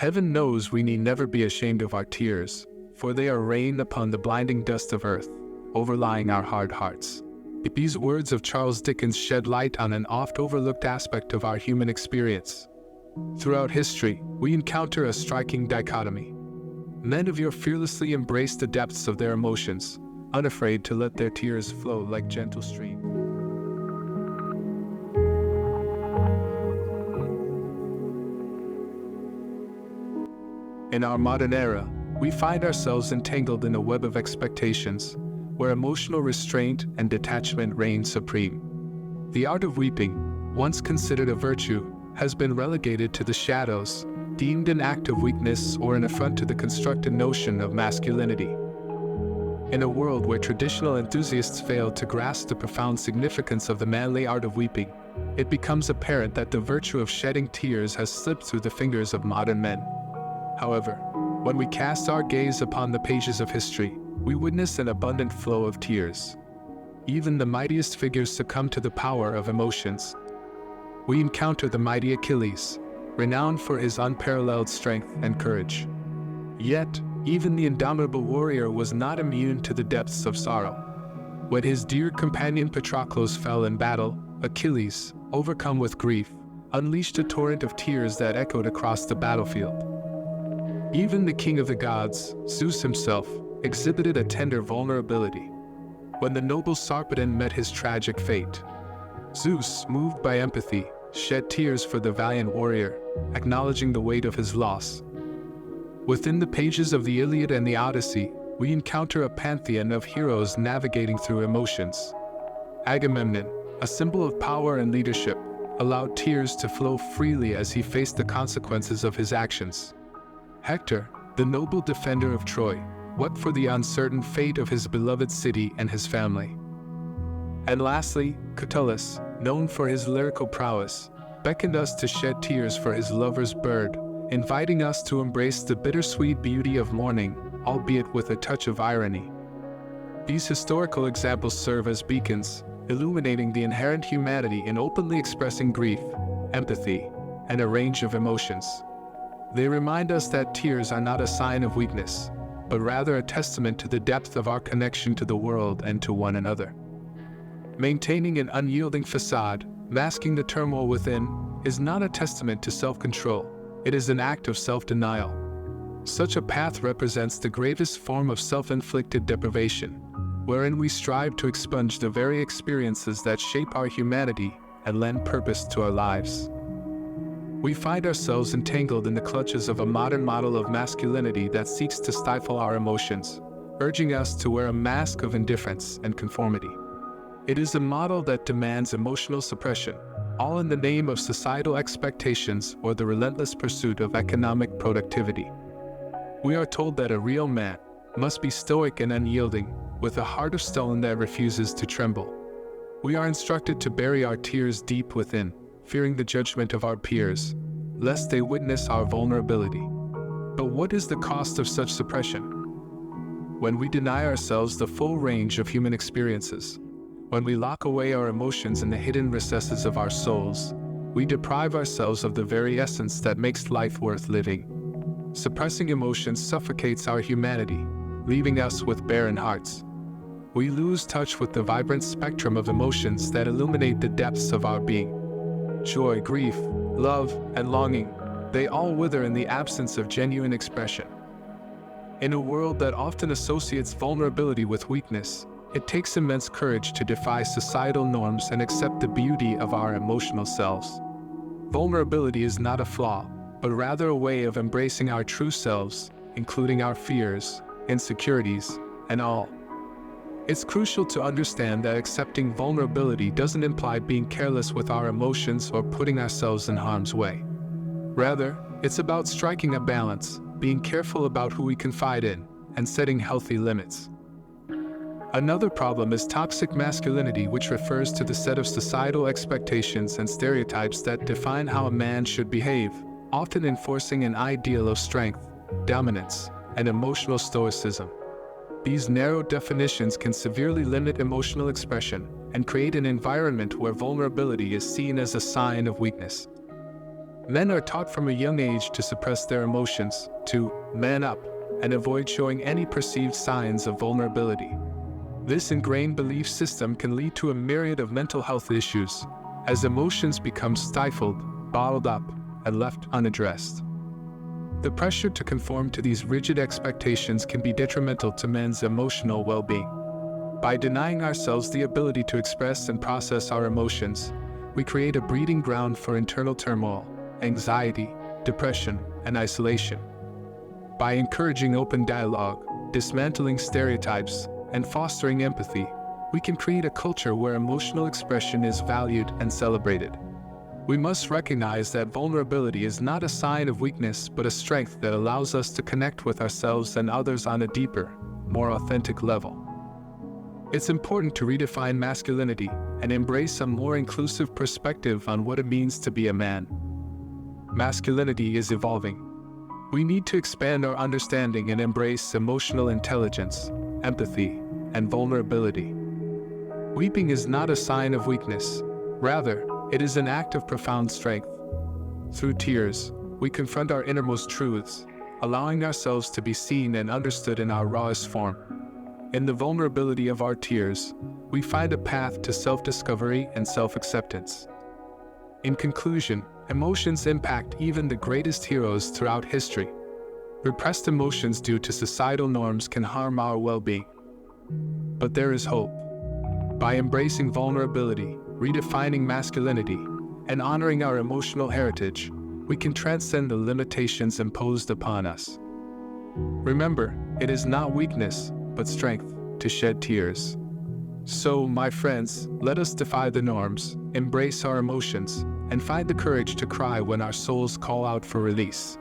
Heaven knows we need never be ashamed of our tears, for they are rain upon the blinding dust of earth, overlying our hard hearts. These words of Charles Dickens shed light on an oft-overlooked aspect of our human experience. Throughout history, we encounter a striking dichotomy. Men of yore fearlessly embrace the depths of their emotions, unafraid to let their tears flow like gentle streams. In our modern era, we find ourselves entangled in a web of expectations, where emotional restraint and detachment reign supreme. The art of weeping, once considered a virtue, has been relegated to the shadows, deemed an act of weakness or an affront to the constructed notion of masculinity. In a world where traditional enthusiasts fail to grasp the profound significance of the manly art of weeping, it becomes apparent that the virtue of shedding tears has slipped through the fingers of modern men. However, when we cast our gaze upon the pages of history, we witness an abundant flow of tears. Even the mightiest figures succumb to the power of emotions. We encounter the mighty Achilles, renowned for his unparalleled strength and courage. Yet, even the indomitable warrior was not immune to the depths of sorrow. When his dear companion Patroclus fell in battle, Achilles, overcome with grief, unleashed a torrent of tears that echoed across the battlefield. Even the king of the gods, Zeus himself, exhibited a tender vulnerability. When the noble Sarpedon met his tragic fate, Zeus, moved by empathy, shed tears for the valiant warrior, acknowledging the weight of his loss. Within the pages of the Iliad and the Odyssey, we encounter a pantheon of heroes navigating through emotions. Agamemnon, a symbol of power and leadership, allowed tears to flow freely as he faced the consequences of his actions. Hector, the noble defender of Troy, wept for the uncertain fate of his beloved city and his family. And lastly, Catullus, known for his lyrical prowess, beckoned us to shed tears for his lover's bird, inviting us to embrace the bittersweet beauty of mourning, albeit with a touch of irony. These historical examples serve as beacons, illuminating the inherent humanity in openly expressing grief, empathy, and a range of emotions. They remind us that tears are not a sign of weakness, but rather a testament to the depth of our connection to the world and to one another. Maintaining an unyielding facade, masking the turmoil within, is not a testament to self-control. It is an act of self-denial. Such a path represents the gravest form of self-inflicted deprivation, wherein we strive to expunge the very experiences that shape our humanity and lend purpose to our lives. We find ourselves entangled in the clutches of a modern model of masculinity that seeks to stifle our emotions, urging us to wear a mask of indifference and conformity. It is a model that demands emotional suppression, all in the name of societal expectations or the relentless pursuit of economic productivity. We are told that a real man must be stoic and unyielding, with a heart of stone that refuses to tremble. We are instructed to bury our tears deep within, fearing the judgment of our peers, lest they witness our vulnerability. But what is the cost of such suppression? When we deny ourselves the full range of human experiences, when we lock away our emotions in the hidden recesses of our souls, we deprive ourselves of the very essence that makes life worth living. Suppressing emotions suffocates our humanity, leaving us with barren hearts. We lose touch with the vibrant spectrum of emotions that illuminate the depths of our being. Joy, grief, love, and longing, they all wither in the absence of genuine expression. In a world that often associates vulnerability with weakness, it takes immense courage to defy societal norms and accept the beauty of our emotional selves. Vulnerability is not a flaw, but rather a way of embracing our true selves, including our fears, insecurities, and all. It's crucial to understand that accepting vulnerability doesn't imply being careless with our emotions or putting ourselves in harm's way. Rather, it's about striking a balance, being careful about who we confide in, and setting healthy limits. Another problem is toxic masculinity, which refers to the set of societal expectations and stereotypes that define how a man should behave, often enforcing an ideal of strength, dominance, and emotional stoicism. These narrow definitions can severely limit emotional expression and create an environment where vulnerability is seen as a sign of weakness. Men are taught from a young age to suppress their emotions, to man up, and avoid showing any perceived signs of vulnerability. This ingrained belief system can lead to a myriad of mental health issues, as emotions become stifled, bottled up, and left unaddressed. The pressure to conform to these rigid expectations can be detrimental to men's emotional well-being. By denying ourselves the ability to express and process our emotions, we create a breeding ground for internal turmoil, anxiety, depression, and isolation. By encouraging open dialogue, dismantling stereotypes, and fostering empathy, we can create a culture where emotional expression is valued and celebrated. We must recognize that vulnerability is not a sign of weakness but a strength that allows us to connect with ourselves and others on a deeper, more authentic level. It's important to redefine masculinity and embrace a more inclusive perspective on what it means to be a man. Masculinity is evolving. We need to expand our understanding and embrace emotional intelligence, empathy, and vulnerability. Weeping is not a sign of weakness. Rather, it is an act of profound strength. Through tears, we confront our innermost truths, allowing ourselves to be seen and understood in our rawest form. In the vulnerability of our tears, we find a path to self-discovery and self-acceptance. In conclusion, emotions impact even the greatest heroes throughout history. Repressed emotions due to societal norms can harm our well-being. But there is hope. By embracing vulnerability, redefining masculinity, and honoring our emotional heritage, we can transcend the limitations imposed upon us. Remember, it is not weakness, but strength to shed tears. So, my friends, let us defy the norms, embrace our emotions, and find the courage to cry when our souls call out for release.